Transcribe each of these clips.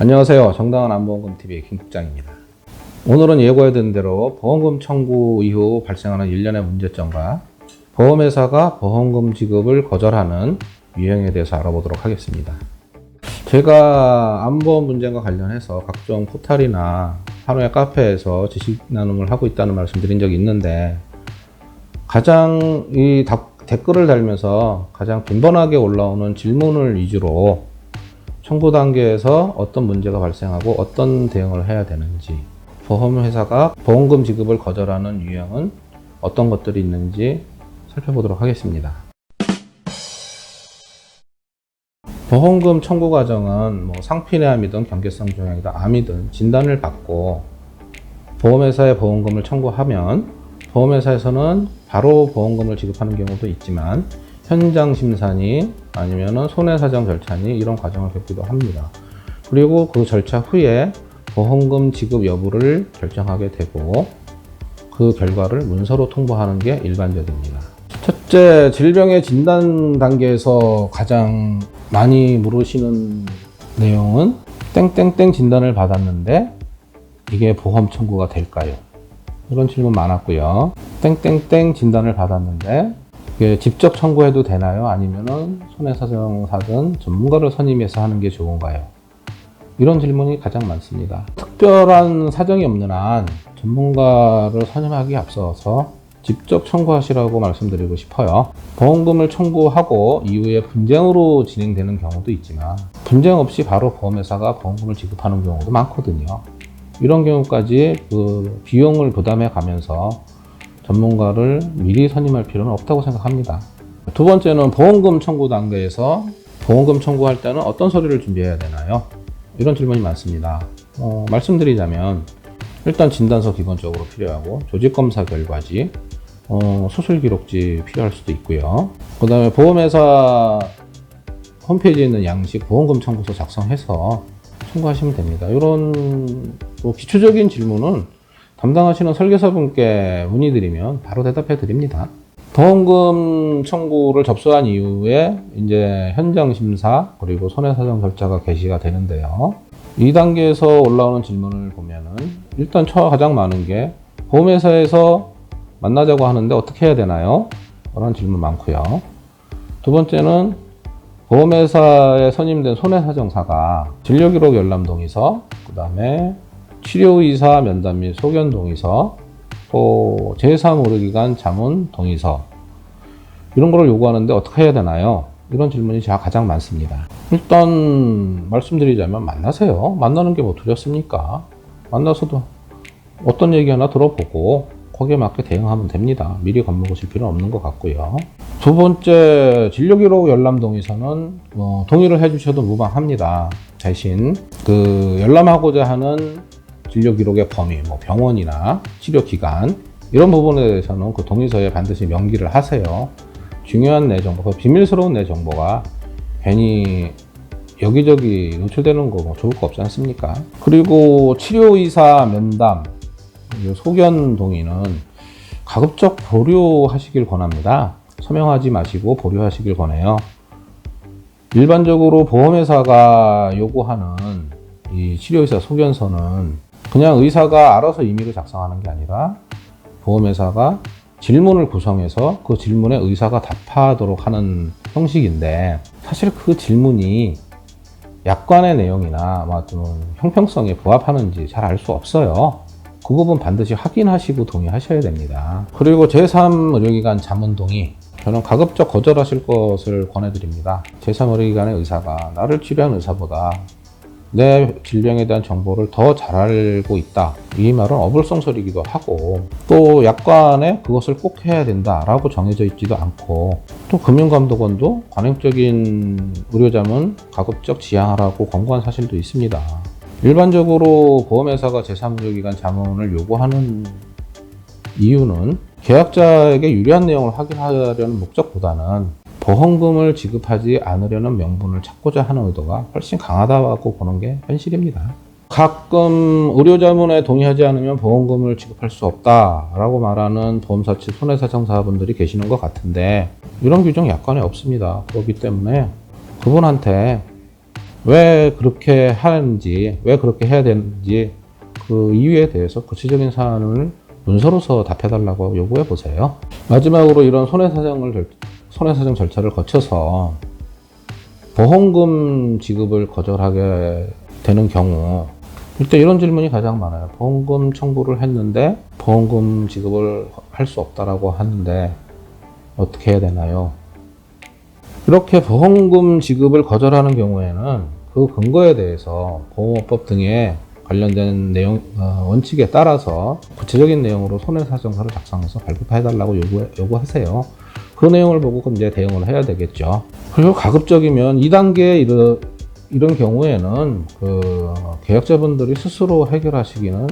안녕하세요. 정당한 안보험금TV의 김국장입니다. 오늘은 예고해둔 대로 보험금 청구 이후 발생하는 일련의 문제점과 보험회사가 보험금 지급을 거절하는 유형에 대해서 알아보도록 하겠습니다. 제가 안보험 문제과 관련해서 각종 포털이나 한우의 카페에서 지식 나눔을 하고 있다는 말씀 드린 적이 있는데, 가장 댓글을 달면서 가장 빈번하게 올라오는 질문을 위주로 청구 단계에서 어떤 문제가 발생하고 어떤 대응을 해야 되는지, 보험회사가 보험금 지급을 거절하는 유형은 어떤 것들이 있는지 살펴보도록 하겠습니다. 보험금 청구 과정은 상피내암이든 경계성 종양이든 암이든 진단을 받고 보험회사에 보험금을 청구하면 보험회사에서는 바로 보험금을 지급하는 경우도 있지만 현장 심사니 아니면은 손해사정 절차니 이런 과정을 겪기도 합니다. 그리고 그 절차 후에 보험금 지급 여부를 결정하게 되고 그 결과를 문서로 통보하는 게 일반적입니다. 첫째, 질병의 진단 단계에서 가장 많이 물으시는 내용은 땡땡땡 진단을 받았는데 이게 보험 청구가 될까요? 이런 질문 많았고요. 땡땡땡 진단을 받았는데 직접 청구해도 되나요? 아니면은 손해사정사든 전문가를 선임해서 하는 게 좋은가요? 이런 질문이 가장 많습니다. 특별한 사정이 없는 한 전문가를 선임하기에 앞서서 직접 청구하시라고 말씀드리고 싶어요. 보험금을 청구하고 이후에 분쟁으로 진행되는 경우도 있지만 분쟁 없이 바로 보험회사가 보험금을 지급하는 경우도 많거든요. 이런 경우까지 그 비용을 부담해 가면서 전문가를 미리 선임할 필요는 없다고 생각합니다. 두 번째는 보험금 청구 단계에서 보험금 청구할 때는 어떤 서류를 준비해야 되나요? 이런 질문이 많습니다. 말씀드리자면 일단 진단서 기본적으로 필요하고 조직검사 결과지, 수술 기록지 필요할 수도 있고요. 그 다음에 보험회사 홈페이지에 있는 양식 보험금 청구서 작성해서 청구하시면 됩니다. 이런 기초적인 질문은 담당하시는 설계사분께 문의드리면 바로 대답해 드립니다. 보험금 청구를 접수한 이후에 이제 현장 심사 그리고 손해사정 절차가 개시가 되는데요. 이 단계에서 올라오는 질문을 보면은 일단 가장 많은 게 보험회사에서 만나자고 하는데 어떻게 해야 되나요? 그런 질문 많고요. 두 번째는 보험회사에 선임된 손해사정사가 진료기록 열람 동의서, 그 다음에 치료의사 면담 및 소견 동의서, 또 제3의료기관 자문 동의서 이런 거를 요구하는데 어떻게 해야 되나요? 이런 질문이 가장 많습니다. 일단 말씀드리자면 만나세요. 만나는 게 뭐 두렵습니까? 만나서도 어떤 얘기 하나 들어보고 거기에 맞게 대응하면 됩니다. 미리 겁먹으실 필요는 없는 것 같고요. 두 번째, 진료기록 열람 동의서는 동의를 해주셔도 무방합니다. 대신 열람하고자 하는 진료기록의 범위, 병원이나 치료기관 이런 부분에 대해서는 그 동의서에 반드시 명기를 하세요. 중요한 내 정보, 비밀스러운 내 정보가 괜히 여기저기 노출되는 거 좋을 거 없지 않습니까? 그리고 치료의사 면담, 소견 동의는 가급적 보류하시길 권합니다. 서명하지 마시고 보류하시길 권해요. 일반적으로 보험회사가 요구하는 이 치료의사 소견서는 그냥 의사가 알아서 임의로 작성하는 게 아니라 보험회사가 질문을 구성해서 그 질문에 의사가 답하도록 하는 형식인데, 사실 그 질문이 약관의 내용이나 형평성에 부합하는지 잘 알 수 없어요. 그 부분 반드시 확인하시고 동의하셔야 됩니다. 그리고 제3의료기관 자문 동의, 저는 가급적 거절하실 것을 권해드립니다. 제3의료기관의 의사가 나를 치료한 의사보다 내 질병에 대한 정보를 더 잘 알고 있다, 이 말은 어불성설이기도 하고, 또 약관에 그것을 꼭 해야 된다라고 정해져 있지도 않고, 또 금융감독원도 관행적인 의료자문 가급적 지양하라고 권고한 사실도 있습니다. 일반적으로 보험회사가 제3의료기관 자문을 요구하는 이유는 계약자에게 유리한 내용을 확인하려는 목적보다는 보험금을 지급하지 않으려는 명분을 찾고자 하는 의도가 훨씬 강하다고 보는 게 현실입니다. 가끔 의료자문에 동의하지 않으면 보험금을 지급할 수 없다라고 말하는 보험사 측 손해사정사분들이 계시는 것 같은데, 이런 규정 약관에 없습니다. 그렇기 때문에 그분한테 왜 그렇게 하는지, 왜 그렇게 해야 되는지 그 이유에 대해서 구체적인 사안을 문서로서 답해달라고 요구해 보세요. 마지막으로 이런 손해사정 절차를 거쳐서 보험금 지급을 거절하게 되는 경우, 이때 이런 질문이 가장 많아요. 보험금 청구를 했는데 보험금 지급을 할 수 없다라고 하는데 어떻게 해야 되나요? 이렇게 보험금 지급을 거절하는 경우에는 그 근거에 대해서 보험업법 등에 관련된 내용, 원칙에 따라서 구체적인 내용으로 손해사정서를 작성해서 발급해달라고 요구하세요. 그 내용을 보고 이제 대응을 해야 되겠죠. 그리고 가급적이면 2단계 이런 경우에는 그 계약자분들이 스스로 해결하시기는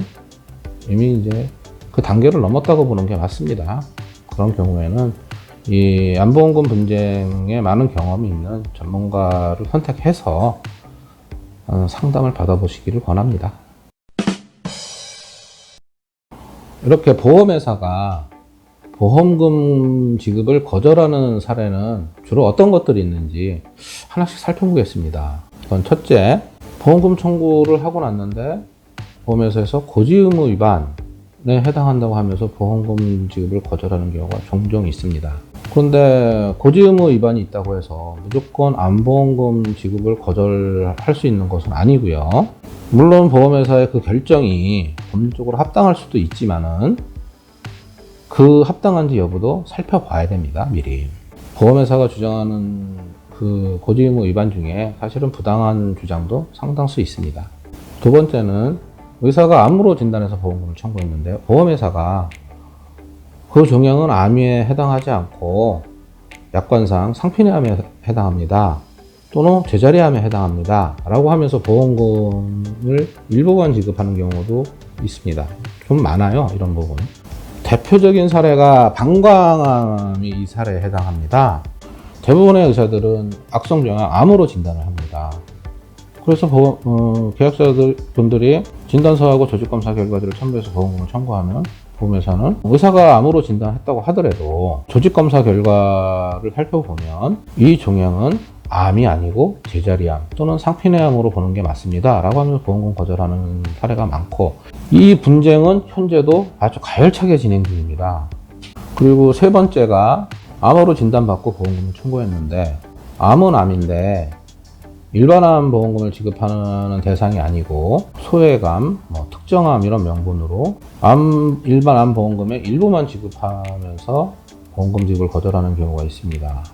이미 이제 그 단계를 넘었다고 보는 게 맞습니다. 그런 경우에는 이 안보험금 분쟁에 많은 경험이 있는 전문가를 선택해서 상담을 받아보시기를 권합니다. 이렇게 보험회사가 보험금 지급을 거절하는 사례는 주로 어떤 것들이 있는지 하나씩 살펴보겠습니다. 우선 첫째, 보험금 청구를 하고 났는데 보험회사에서 고지의무 위반에 해당한다고 하면서 보험금 지급을 거절하는 경우가 종종 있습니다. 그런데 고지의무 위반이 있다고 해서 무조건 안보험금 지급을 거절할 수 있는 것은 아니고요. 물론 보험회사의 그 결정이 법률적으로 합당할 수도 있지만은 그 합당한지 여부도 살펴봐야 됩니다. 미리. 보험회사가 주장하는 그 고지의무 위반 중에 사실은 부당한 주장도 상당수 있습니다. 두 번째는 의사가 암으로 진단해서 보험금을 청구했는데 보험회사가 그 종양은 암에 해당하지 않고 약관상 상피내암에 해당합니다. 또는 제자리암에 해당합니다. 라고 하면서 보험금을 일부만 지급하는 경우도 있습니다. 좀 많아요, 이런 부분. 대표적인 사례가 방광암이 이 사례에 해당합니다. 대부분의 의사들은 악성종양 암으로 진단을 합니다. 그래서 계약자분들이 진단서하고 조직검사 결과들을 첨부해서 보험금을 청구하면 보험회사는 의사가 암으로 진단했다고 하더라도 조직검사 결과를 살펴보면 이 종양은 암이 아니고 제자리암 또는 상피내암으로 보는 게 맞습니다. 라고 하면서 보험금 거절하는 사례가 많고, 이 분쟁은 현재도 아주 가열차게 진행 중입니다. 그리고 세 번째가 암으로 진단받고 보험금을 청구했는데 암은 암인데 일반암 보험금을 지급하는 대상이 아니고 소외감, 특정암 이런 명분으로 일반 암 보험금의 일부만 지급하면서 보험금 지급을 거절하는 경우가 있습니다.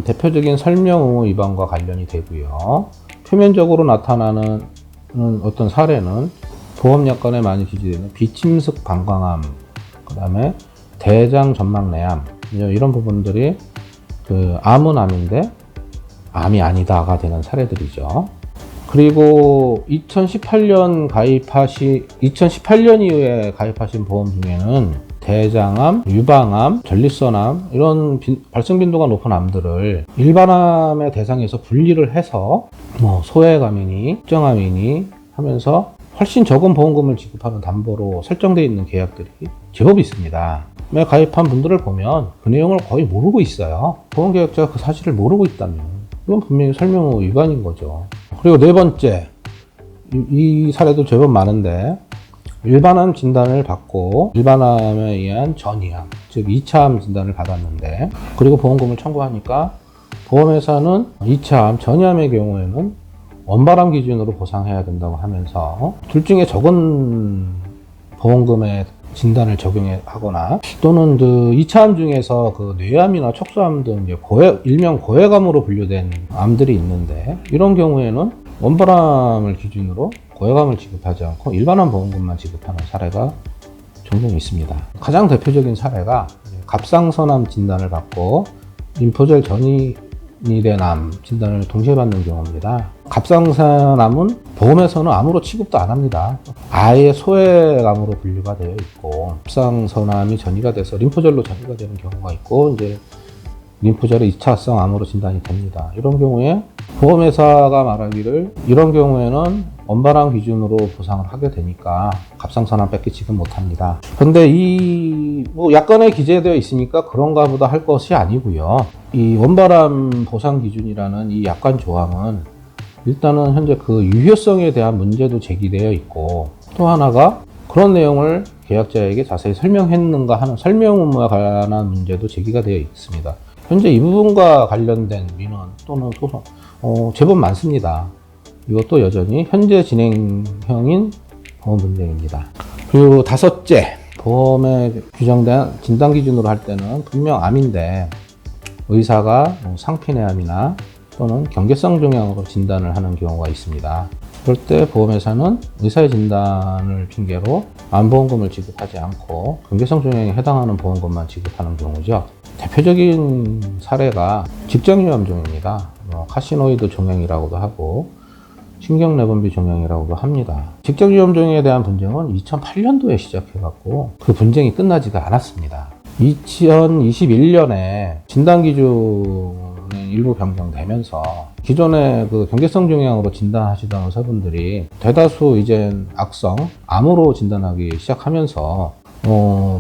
대표적인 설명 의무 위반과 관련이 되고요. 표면적으로 나타나는 어떤 사례는 보험약관에 많이 기재되는 비침습 방광암, 그 다음에 대장 전막내암, 이런 부분들이 그 암은 암인데 암이 아니다가 되는 사례들이죠. 그리고 2018년 이후에 가입하신 보험 중에는 대장암, 유방암, 전립선암 이런 발생 빈도가 높은 암들을 일반암의 대상에서 분리를 해서 소외감이니 특정암이니 하면서 훨씬 적은 보험금을 지급하는 담보로 설정되어 있는 계약들이 제법 있습니다. 가입한 분들을 보면 그 내용을 거의 모르고 있어요. 보험계약자가 그 사실을 모르고 있다면 이건 분명히 설명 위반인 거죠. 그리고 네 번째, 이 사례도 제법 많은데 일반암 진단을 받고 일반암에 의한 전이암, 즉 2차암 진단을 받았는데 그리고 보험금을 청구하니까 보험회사는 2차암, 전이암의 경우에는 원바람 기준으로 보상해야 된다고 하면서 둘 중에 적은 보험금의 진단을 적용하거나 또는 그 2차암 중에서 그 뇌암이나 척수암 등 이제 일명 고해감으로 분류된 암들이 있는데 이런 경우에는 원바람을 기준으로 고해감을 지급하지 않고 일반암 보험금만 지급하는 사례가 종종 있습니다. 가장 대표적인 사례가 갑상선암 진단을 받고 림포절 전이된 암 진단을 동시에 받는 경우입니다. 갑상선암은 보험에서는 암으로 취급도 안 합니다. 아예 소외암으로 분류가 되어 있고 갑상선암이 전이가 돼서 림포절로 전이가 되는 경우가 있고 이제 림포절의 2차성 암으로 진단이 됩니다. 이런 경우에 보험회사가 말하기를 이런 경우에는 원바람 기준으로 보상을 하게 되니까 갑상선암밖에 지급 못합니다. 근데 약관에 기재되어 있으니까 그런가 보다 할 것이 아니고요. 이 원바람 보상 기준이라는 이 약관 조항은 일단은 현재 그 유효성에 대한 문제도 제기되어 있고, 또 하나가 그런 내용을 계약자에게 자세히 설명했는가 하는 설명 의무에 관한 문제도 제기가 되어 있습니다. 현재 이 부분과 관련된 민원 또는 소송 제법 많습니다. 이것도 여전히 현재 진행형인 보험 분쟁입니다. 그리고 다섯째, 보험에 규정된 진단 기준으로 할 때는 분명 암인데 의사가 상피내암이나 또는 경계성 종양으로 진단을 하는 경우가 있습니다. 그럴 때 보험회사는 의사의 진단을 핑계로 암보험금을 지급하지 않고 경계성 종양에 해당하는 보험금만 지급하는 경우죠. 대표적인 사례가 직장유암종입니다. 카시노이드 종양이라고도 하고 신경내분비 종양이라고도 합니다. 직장유암종에 대한 분쟁은 2008년도에 시작해갖고 그 분쟁이 끝나지가 않았습니다. 2021년에 진단기준이 일부 변경되면서 기존에 그 경계성 종양으로 진단하시던 의사분들이 대다수 이젠 악성, 암으로 진단하기 시작하면서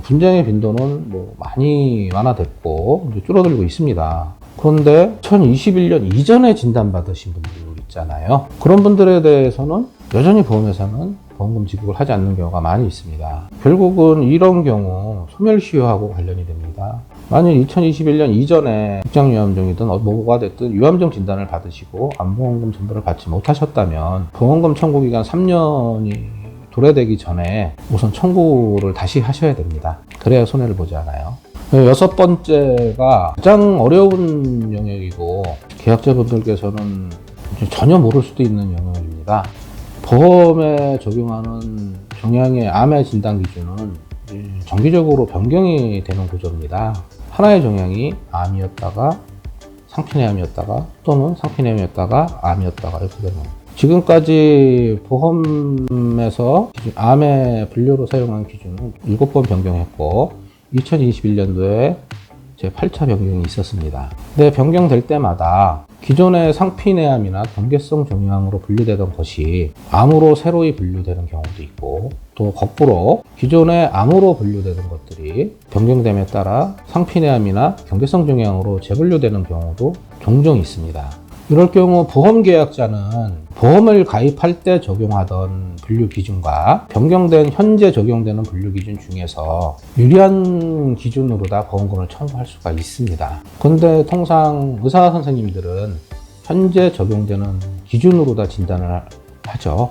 분쟁의 빈도는 많이 완화됐고 이제 줄어들고 있습니다. 그런데 2021년 이전에 진단받으신 분들 있잖아요. 그런 분들에 대해서는 여전히 보험회사는 보험금 지급을 하지 않는 경우가 많이 있습니다. 결국은 이런 경우 소멸시효하고 관련이 됩니다. 만일 2021년 이전에 직장유암종이든 뭐가 됐든 유암종 진단을 받으시고 암보험금 전부를 받지 못하셨다면 보험금 청구 기간 3년이 도래되기 전에 우선 청구를 다시 하셔야 됩니다. 그래야 손해를 보지 않아요. 여섯 번째가 가장 어려운 영역이고 계약자분들께서는 전혀 모를 수도 있는 영역입니다. 보험에 적용하는 종양의 암의 진단 기준은 정기적으로 변경이 되는 구조입니다. 하나의 종양이 암이었다가 상피내암이었다가 또는 상피내암이었다가 암이었다가 이렇게 되는 거예요. 지금까지 보험에서 암의 분류로 사용한 기준은 7번 변경했고 2021년도에 제 8차 변경이 있었습니다. 근데 변경될 때마다 기존의 상피내암이나 경계성 종양으로 분류되던 것이 암으로 새로이 분류되는 경우도 있고 또 거꾸로 기존의 암으로 분류되던 것들이 변경됨에 따라 상피내암이나 경계성 종양으로 재분류되는 경우도 종종 있습니다. 이럴 경우 보험계약자는 보험을 가입할 때 적용하던 분류 기준과 변경된 현재 적용되는 분류 기준 중에서 유리한 기준으로 다 보험금을 청구할 수가 있습니다. 그런데 통상 의사 선생님들은 현재 적용되는 기준으로 다 진단을 하죠.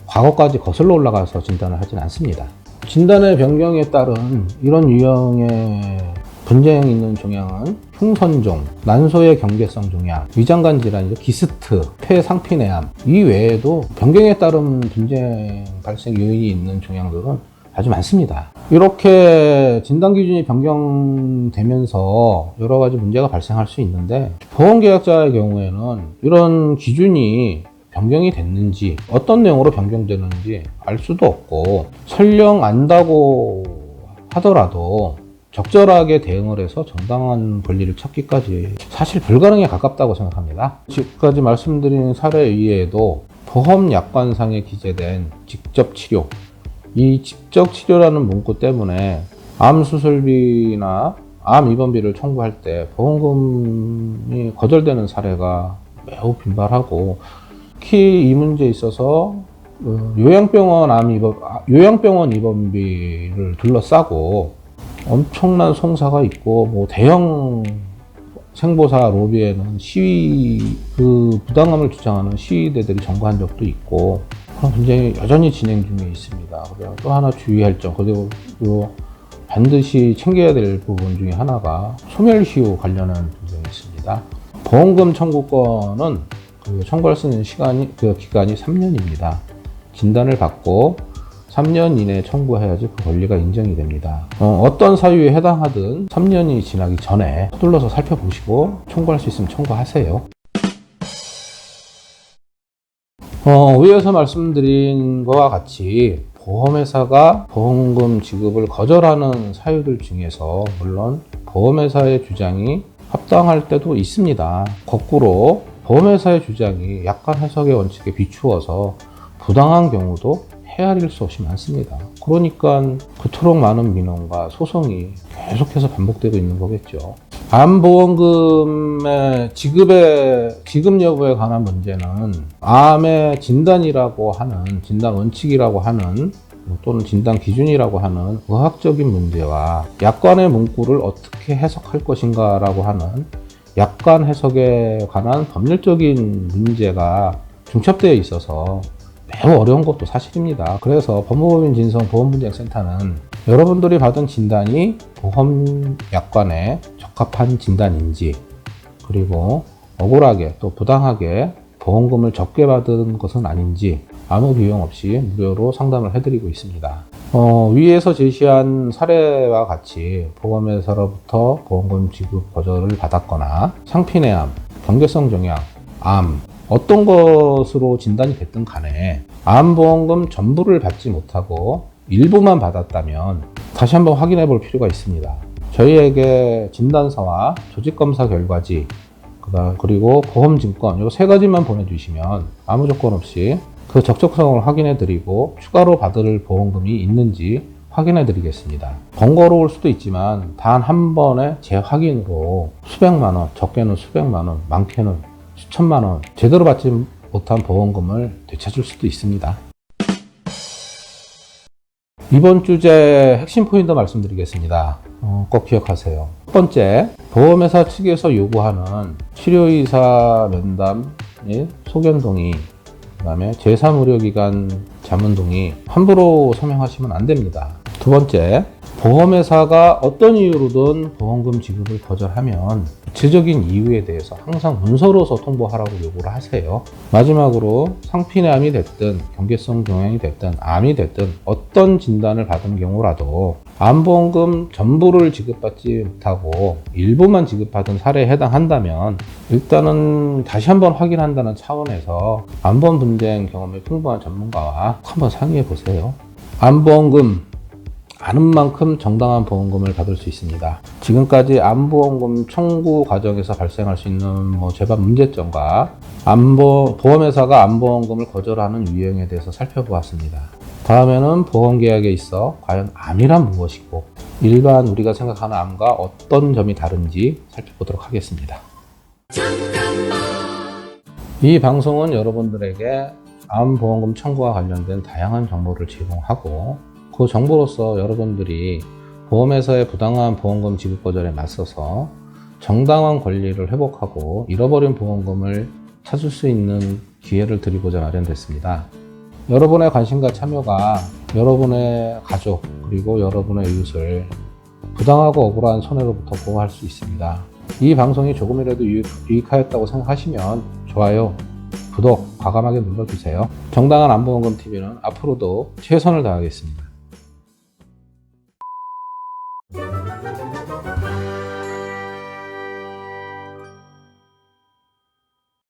과거까지 거슬러 올라가서 진단을 하진 않습니다. 진단의 변경에 따른 이런 유형의 분쟁이 있는 종양은 흉선종, 난소의 경계성 종양, 위장관 질환이죠. 기스트, 폐상피내암 이 외에도 변경에 따른 분쟁 발생 요인이 있는 종양들은 아주 많습니다. 이렇게 진단 기준이 변경되면서 여러 가지 문제가 발생할 수 있는데 보험계약자의 경우에는 이런 기준이 변경이 됐는지 어떤 내용으로 변경되는지 알 수도 없고 설령 안다고 하더라도 적절하게 대응을 해서 정당한 권리를 찾기까지 사실 불가능에 가깝다고 생각합니다. 지금까지 말씀드린 사례 이외에도 보험약관상에 기재된 직접치료, 이 직접치료라는 문구 때문에 암수술비나 암입원비를 청구할 때 보험금이 거절되는 사례가 매우 빈발하고 특히 이 문제에 있어서 요양병원 입원비를 둘러싸고 엄청난 송사가 있고 대형 생보사 로비에는 그 부당함을 주장하는 시위대들이 점거한 적도 있고 그런 분쟁이 여전히 진행 중에 있습니다. 그리고 또 하나 주의할 점, 그리고 반드시 챙겨야 될 부분 중에 하나가 소멸시효 관련한 분쟁이 있습니다. 보험금 청구권은 청구할 수 있는 기간이 3년입니다. 진단을 받고 3년 이내에 청구해야지 그 권리가 인정이 됩니다. 어떤 사유에 해당하든 3년이 지나기 전에 서둘러서 살펴보시고 청구할 수 있으면 청구하세요. 위에서 말씀드린 것과 같이 보험회사가 보험금 지급을 거절하는 사유들 중에서 물론 보험회사의 주장이 합당할 때도 있습니다. 거꾸로 보험회사의 주장이 약관 해석의 원칙에 비추어서 부당한 경우도 헤아릴 수 없이 많습니다. 그러니까 그토록 많은 민원과 소송이 계속해서 반복되고 있는 거겠죠. 암보험금의 지급 여부에 관한 문제는 암의 진단이라고 하는, 진단 원칙이라고 하는, 또는 진단 기준이라고 하는 의학적인 문제와 약관의 문구를 어떻게 해석할 것인가라고 하는 약관 해석에 관한 법률적인 문제가 중첩되어 있어서 매우 어려운 것도 사실입니다. 그래서 법무법인 진성 보험분쟁센터는 여러분들이 받은 진단이 보험 약관에 적합한 진단인지, 그리고 억울하게 또 부당하게 보험금을 적게 받은 것은 아닌지 아무 비용 없이 무료로 상담을 해드리고 있습니다. 위에서 제시한 사례와 같이 보험회사로부터 보험금 지급 거절을 받았거나 상피내암, 경계성 종양, 암, 어떤 것으로 진단이 됐든 간에 암보험금 전부를 받지 못하고 일부만 받았다면 다시 한번 확인해 볼 필요가 있습니다. 저희에게 진단서와 조직검사 결과지, 그리고 보험증권, 이 세 가지만 보내주시면 아무 조건 없이 그 적정성을 확인해 드리고 추가로 받을 보험금이 있는지 확인해 드리겠습니다. 번거로울 수도 있지만 단 한 번의 재확인으로 수백만 원, 적게는 수백만 원, 많게는 수천만 원 제대로 받지 못한 보험금을 되찾을 수도 있습니다. 이번 주제 핵심 포인트 말씀드리겠습니다. 꼭 기억하세요. 첫 번째, 보험회사 측에서 요구하는 치료의사 면담 및 소견동의, 그 다음에 제3의료기관 자문동의 함부로 서명하시면 안 됩니다. 두 번째, 보험회사가 어떤 이유로든 보험금 지급을 거절하면 구체적인 이유에 대해서 항상 문서로서 통보하라고 요구를 하세요. 마지막으로 상피내암이 됐든 경계성 종양이 됐든 암이 됐든 어떤 진단을 받은 경우라도 암보험금 전부를 지급받지 못하고 일부만 지급받은 사례에 해당한다면 일단은 다시 한번 확인한다는 차원에서 암보험 분쟁 경험이 풍부한 전문가와 한번 상의해 보세요. 암보험금 아는 만큼 정당한 보험금을 받을 수 있습니다. 지금까지 암보험금 청구 과정에서 발생할 수 있는 재반 문제점과 보험회사가 암보험금을 거절하는 유형에 대해서 살펴보았습니다. 다음에는 보험계약에 있어 과연 암이란 무엇이고 일반 우리가 생각하는 암과 어떤 점이 다른지 살펴보도록 하겠습니다. 이 방송은 여러분들에게 암보험금 청구와 관련된 다양한 정보를 제공하고 그 정보로서 여러분들이 보험회사의 부당한 보험금 지급 거절에 맞서서 정당한 권리를 회복하고 잃어버린 보험금을 찾을 수 있는 기회를 드리고자 마련됐습니다. 여러분의 관심과 참여가 여러분의 가족 그리고 여러분의 이웃을 부당하고 억울한 손해로부터 보호할 수 있습니다. 이 방송이 조금이라도 유익하였다고 생각하시면 좋아요, 구독 과감하게 눌러주세요. 정당한 암보험금 TV는 앞으로도 최선을 다하겠습니다.